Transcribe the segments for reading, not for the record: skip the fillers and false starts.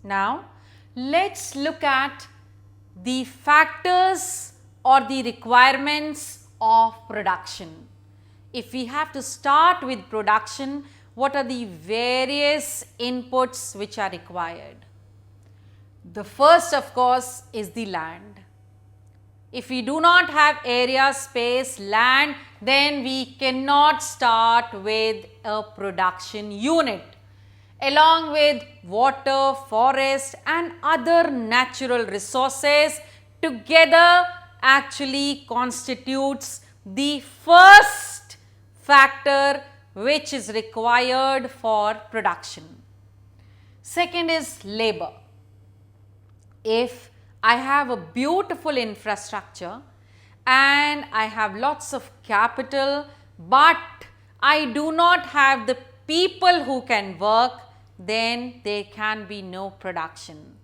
Now, let's look at the factors or the requirements of production. If we have to start with production, what are the various inputs which are required? The first, of course, is the land. If we do not have area, space, land, then we cannot start with a production unit. Along with water, forest and other natural resources together actually constitutes the first factor which is required for production. Second is labor. If I have a beautiful infrastructure and I have lots of capital, but I do not have the people who can work, then there can be no production.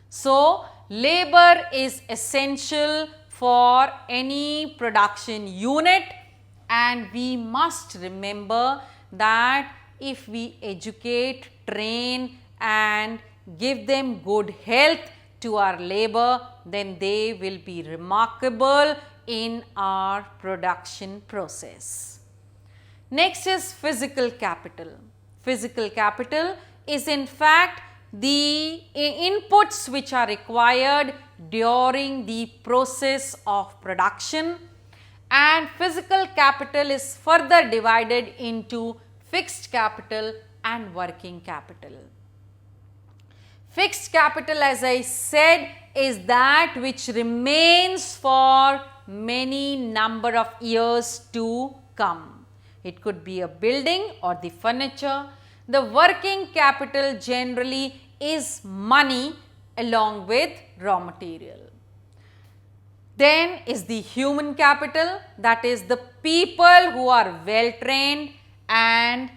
So, labor is essential for any production unit, and we must remember that if we educate, train and give them good health to our labor, then they will be remarkable in our production process. Next is physical capital. Physical capital is in fact the inputs which are required during the process of production, and physical capital is further divided into fixed capital and working capital. Fixed capital, as I said, is that which remains for many number of years to come. It could be a building or the furniture. The working capital generally is money along with raw material. Then is the human capital, that is the people who are well trained, and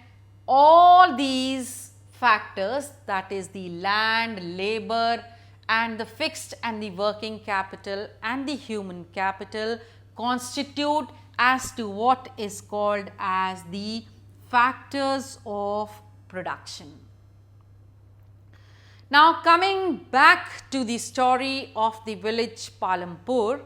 all these factors, that is the land, labor and the fixed and the working capital and the human capital constitute as to what is called as the factors of production. Now, coming back to the story of the village Palampur,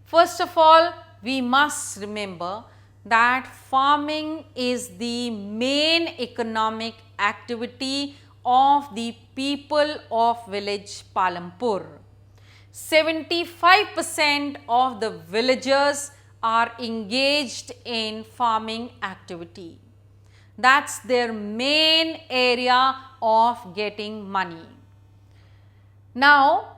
first of all we must remember that farming is the main economic activity of the people of village Palampur. 75% of the villagers are engaged in farming activity. That's their main area of getting money. Now,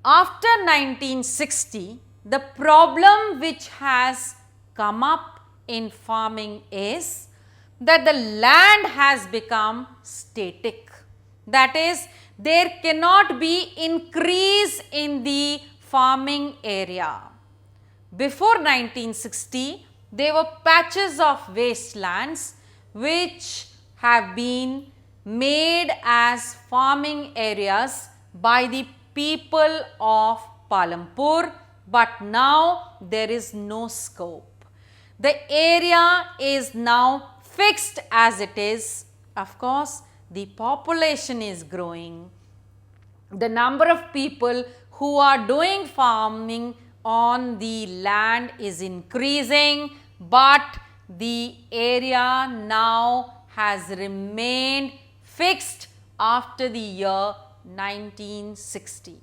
after 1960, the problem which has come up in farming is that the land has become static. That is, there cannot be increase in the farming area. Before 1960, there were patches of wastelands which have been made as farming areas by the people of Palampur, but now there is no scope. The area is now fixed as it is. Of course, the population is growing. The number of people who are doing farming on the land is increasing, but the area now has remained fixed after the year 1960.